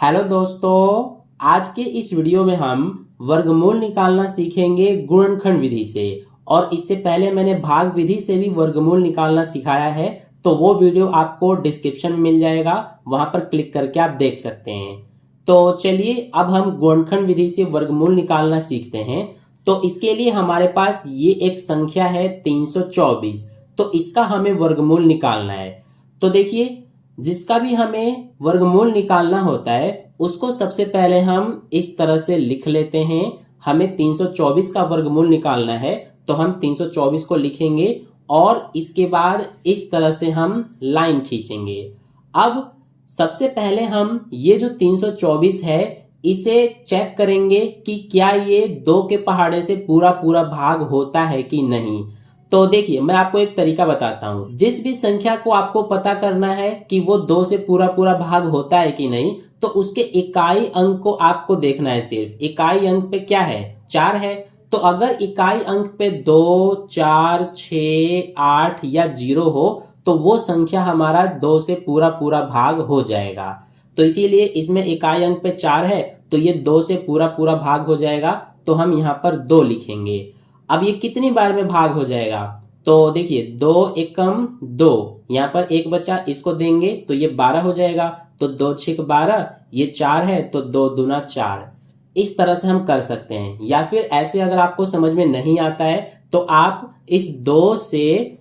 Hello दोस्तों, आज के इस वीडियो में हम वर्गमूल निकालना सीखेंगे गुणनखंड विधि से। और इससे पहले मैंने भाग विधि से भी वर्गमूल निकालना सिखाया है, तो वो वीडियो आपको डिस्क्रिप्शन में मिल जाएगा, वहां पर क्लिक करके आप देख सकते हैं। तो चलिए अब हम गुणनखंड विधि से वर्गमूल निकालना सीखते हैं। तो इसके लिए हमारे पास ये एक संख्या है 324, तो इसका हमें वर्गमूल निकालना है। तो देखिए, जिसका भी हमें वर्गमूल निकालना होता है उसको सबसे पहले हम इस तरह से लिख लेते हैं। हमें 324 का वर्गमूल निकालना है, तो हम 324 को लिखेंगे और इसके बाद इस तरह से हम लाइन खींचेंगे। अब सबसे पहले हम ये जो 324 है इसे चेक करेंगे कि क्या ये 2 के पहाड़े से पूरा पूरा भाग होता है कि नहीं। तो देखिए, मैं आपको एक तरीका बताता हूं। जिस भी संख्या को आपको पता करना है कि वो 2 से पूरा पूरा भाग होता है कि नहीं, तो उसके इकाई अंक को आपको देखना है। सिर्फ इकाई अंक पे क्या है, 4 है। तो अगर इकाई अंक पे 2, 4, 6, 8 या 0 हो तो वो संख्या हमारा 2 से पूरा पूरा भाग हो जाएगा। तो इसीलिए इसमें इकाई अंक पे 4 है, तो ये 2 से पूरा पूरा भाग हो जाएगा। तो हम यहाँ पर 2 लिखेंगे। अब ये कितनी बार में भाग हो जाएगा, तो देखिए 2 एकम 2, यहाँ पर एक बचा, इसको देंगे तो ये 12 हो जाएगा। तो 2 6 12, ये 4 है तो 2 दूना 4। इस तरह से हम कर सकते हैं। या फिर ऐसे अगर आपको समझ में नहीं आता है तो आप इस 2 से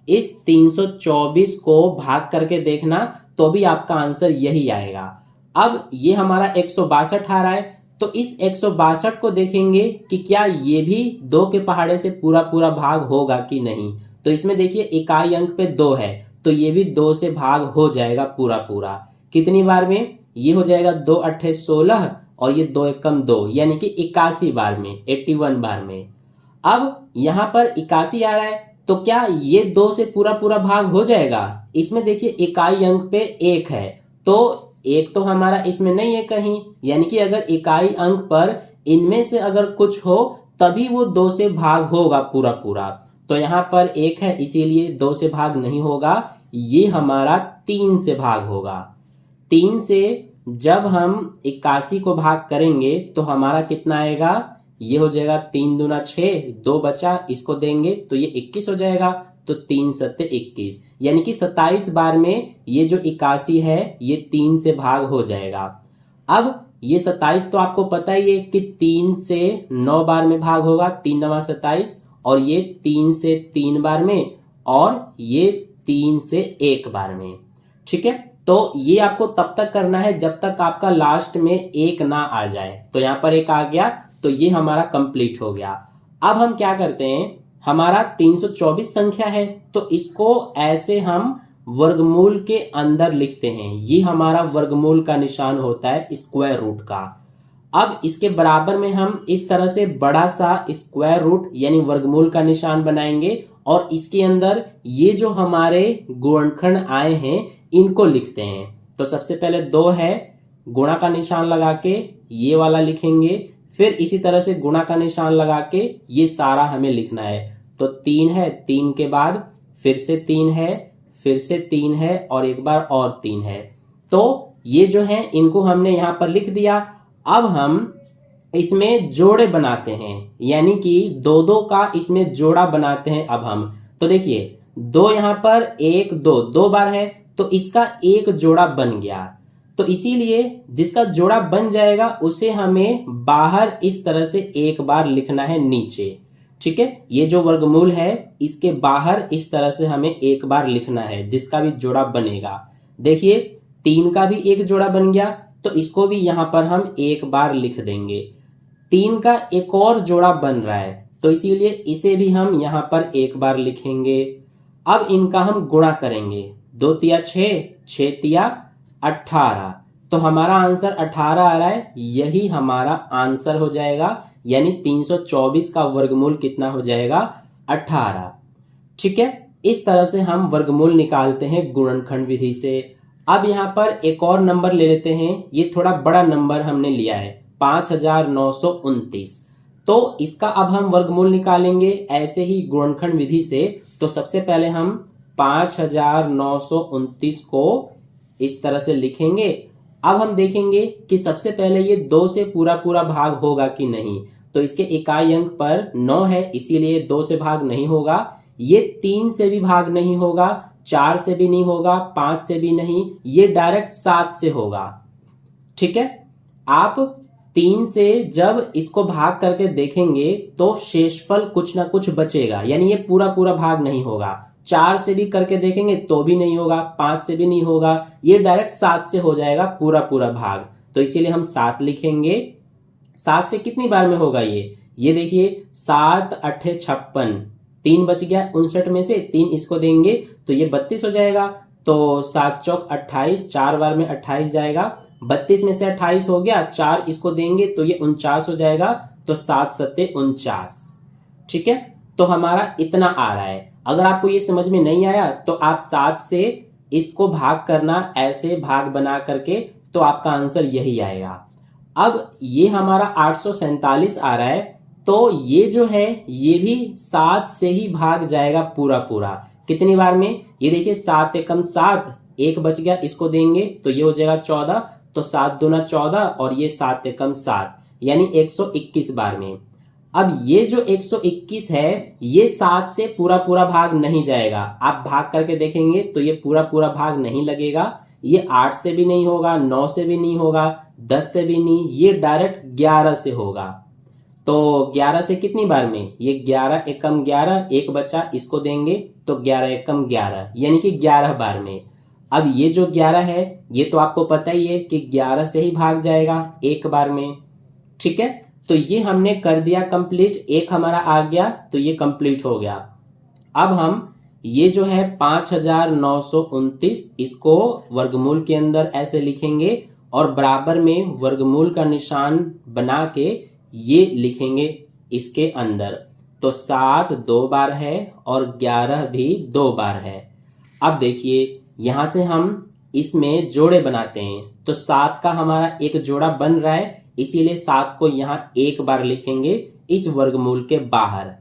इस 324 को भाग करके देखना, तो भी आपका आंसर यही आएगा। अब ये हमारा 162 आ रहा है, तो इस 162 को देखेंगे कि क्या ये भी 2 के पहाड़े से पूरा पूरा भाग होगा कि नहीं। तो इसमें देखिए इकाई अंक पे 2 है, तो ये भी 2 से भाग हो जाएगा पूरा पूरा। कितनी बार में, ये हो जाएगा 2 8 16 और ये 2 एकम 2, यानी कि 81 बार में, 81 बार में। अब यहाँ पर 81 आ रहा है, तो क्या ये 2 से पूरा पूरा भाग हो जाएगा। इसमें देखिए इकाई अंक पे 1 है, तो 1 तो हमारा इसमें नहीं है कहीं, यानी कि अगर इकाई अंक पर इनमें से अगर कुछ हो तभी वो 2 से भाग होगा पूरा पूरा। तो यहाँ पर 1 है, इसीलिए 2 से भाग नहीं होगा, ये हमारा 3 से भाग होगा। 3 से जब हम 81 को भाग करेंगे तो हमारा कितना आएगा, ये हो जाएगा 3 दूना 6, 2 बचा, इसको देंगे तो ये 21 हो जाएगा। तो 3 सत्ते 21, यानी कि 27 बार में ये जो 81 है ये 3 से भाग हो जाएगा। अब ये 27 तो आपको पता ही है कि 3 से 9 बार में भाग होगा, 3 9 27, और ये 3 से 3 बार में, और ये 3 से 1 बार में। ठीक है, तो ये आपको तब तक करना है जब तक आपका लास्ट में 1 ना आ जाए। तो यहाँ पर 1 आ गया, तो ये हमारा कंप्लीट हो गया। अब हम क्या करते हैं, हमारा 324 संख्या है, तो इसको ऐसे हम वर्गमूल के अंदर लिखते हैं। ये हमारा वर्गमूल का निशान होता है, स्क्वायर रूट का। अब इसके बराबर में हम इस तरह से बड़ा सा स्क्वायर रूट यानी वर्गमूल का निशान बनाएंगे, और इसके अंदर ये जो हमारे गुणनखंड आए हैं इनको लिखते हैं। तो सबसे पहले 2 है, गुणा का निशान लगा के ये वाला लिखेंगे, फिर इसी तरह से गुणा का निशान लगा के ये सारा हमें लिखना है। तो 3 है, 3 के बाद फिर से 3 है, फिर से 3 है, और एक बार और 3 है। तो ये जो है इनको हमने यहाँ पर लिख दिया। अब हम इसमें जोड़े बनाते हैं, यानी कि 2 2 का इसमें जोड़ा बनाते हैं। अब हम तो देखिए 2 यहाँ पर 1 2 2 बार है, तो इसका एक जोड़ा बन गया। तो इसीलिए जिसका जोड़ा बन जाएगा उसे हमें बाहर इस तरह से एक बार लिखना है नीचे। ठीक है, ये जो वर्गमूल है इसके बाहर इस तरह से हमें एक बार लिखना है, जिसका भी जोड़ा बनेगा। देखिए 3 का भी एक जोड़ा बन गया, तो इसको भी यहाँ पर हम एक बार लिख देंगे। 3 का एक और जोड़ा बन रहा है, तो इसीलिए इसे भी हम यहाँ पर एक बार लिखेंगे। अब इनका हम गुणा करेंगे, 2 तिया 6, 6 तिया 18, तो हमारा आंसर 18 आ रहा है, यही हमारा आंसर हो जाएगा। यानी 324 का वर्गमूल कितना हो जाएगा, 18। ठीक है, इस तरह से हम वर्गमूल निकालते हैं गुणनखंड विधि से। अब यहाँ पर एक और नंबर ले लेते हैं, ये थोड़ा बड़ा नंबर हमने लिया है, 5929। तो इसका अब हम वर्गमूल निकालेंगे ऐसे ही गुणनखंड विधि से। तो सबसे पहले हम 5929 को इस तरह से लिखेंगे। अब हम देखेंगे कि सबसे पहले ये 2 से पूरा पूरा भाग होगा कि नहीं। तो इसके इकाई अंक पर 9 है, इसीलिए 2 से भाग नहीं होगा। ये 3 से भी भाग नहीं होगा, 4 से भी नहीं होगा, 5 से भी नहीं, ये डायरेक्ट 7 से होगा। ठीक है, आप 3 से जब इसको भाग करके देखेंगे तो शेषफल कुछ ना कुछ बचेगा, यानी ये पूरा पूरा भाग नहीं होगा। 4 से भी करके देखेंगे तो भी नहीं होगा, 5 से भी नहीं होगा, ये डायरेक्ट 7 से हो जाएगा पूरा पूरा भाग। तो इसीलिए हम 7 लिखेंगे। 7 से कितनी बार में होगा ये देखिए 7 8 56, 3 बच गया 59 में से 3 इसको देंगे तो ये 32 हो जाएगा। तो 7 चौक 28, 4 बार में 28 जाएगा, 32 में से 28 हो गया, 4 इसको देंगे तो ये 49 हो जाएगा। तो 7 सत्ते 49। ठीक है, तो हमारा इतना आ रहा है। अगर आपको ये समझ में नहीं आया तो आप 7 से इसको भाग करना, ऐसे भाग बना करके, तो आपका आंसर यही आएगा। अब ये हमारा 847 आ रहा है, तो ये जो है ये भी 7 से ही भाग जाएगा पूरा पूरा। कितनी बार में? ये देखिए 7 एकम 7, 1 बच गया, इसको देंगे तो ये हो जाएगा 14, तो 7 दूना 14 और ये 7 एकम 7, यानी 121 बार में। अब ये जो 121 है ये 7 से पूरा पूरा भाग नहीं जाएगा। आप भाग करके देखेंगे तो ये पूरा पूरा भाग नहीं लगेगा। ये 8 से भी नहीं होगा, 9 से भी नहीं होगा, 10 से भी नहीं, ये डायरेक्ट 11 से होगा। तो 11 से कितनी बार में? ये 11 एकम 11, 1 बचा, इसको देंगे तो 11 एकम 11, यानी कि 11 बार में। अब ये जो 11 है ये तो आपको पता ही है कि 11 से ही भाग जाएगा 1 बार में। ठीक है, तो ये हमने कर दिया कंप्लीट, 1 हमारा आ गया तो ये कंप्लीट हो गया। अब हम ये जो है 5929 इसको वर्गमूल के अंदर ऐसे लिखेंगे और बराबर में वर्गमूल का निशान बना के ये लिखेंगे इसके अंदर। तो 7 2 बार है और 11 भी 2 बार है। अब देखिए यहां से हम इसमें जोड़े बनाते हैं, तो 7 का हमारा एक जोड़ा बन रहा है, इसीलिए 7 को यहाँ 1 बार लिखेंगे इस वर्गमूल के बाहर।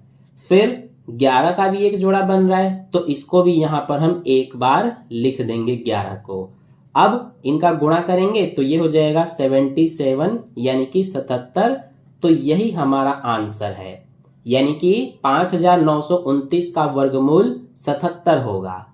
फिर 11 का भी एक जोड़ा बन रहा है, तो इसको भी यहाँ पर हम 1 बार लिख देंगे 11 को। अब इनका गुणा करेंगे तो ये हो जाएगा 77, यानी कि 77। तो यही हमारा आंसर है, यानी कि 5929 का वर्गमूल 77 होगा।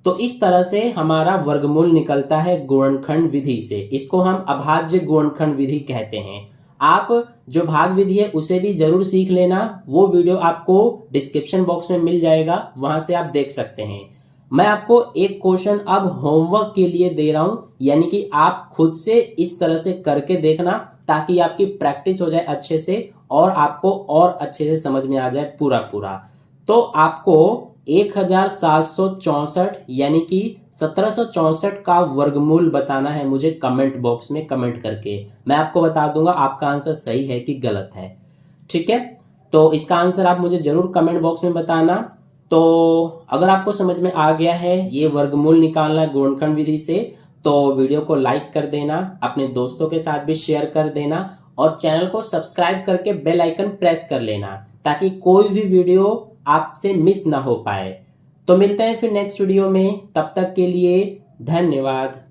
तो इस तरह से हमारा वर्गमूल निकलता है गुणनखंड विधि से। इसको हम अभाज्य गुणनखंड विधि कहते हैं। आप जो भाग विधि है उसे भी जरूर सीख लेना, वो वीडियो आपको डिस्क्रिप्शन बॉक्स में मिल जाएगा, वहां से आप देख सकते हैं। मैं आपको एक क्वेश्चन अब होमवर्क के लिए दे रहा हूं, यानी कि आप खुद से इस तरह से करके देखना ताकि आपकी प्रैक्टिस हो जाए अच्छे से और आपको और अच्छे से समझ में आ जाए पूरा पूरा। तो आपको 1764 यानी कि 1764 का वर्गमूल बताना है मुझे कमेंट बॉक्स में कमेंट करके। मैं आपको बता दूंगा आपका आंसर सही है कि गलत है। ठीक है, तो इसका आंसर आप मुझे जरूर कमेंट बॉक्स में बताना। तो अगर आपको समझ में आ गया है ये वर्गमूल निकालना गुणनखंड विधि से, तो वीडियो को लाइक कर देना, अपने दोस्तों के साथ भी शेयर कर देना और चैनल को सब्सक्राइब करके बेल आइकन प्रेस कर लेना ताकि कोई भी वीडियो आपसे मिस ना हो पाए। तो मिलते हैं फिर नेक्स्ट वीडियो में, तब तक के लिए धन्यवाद।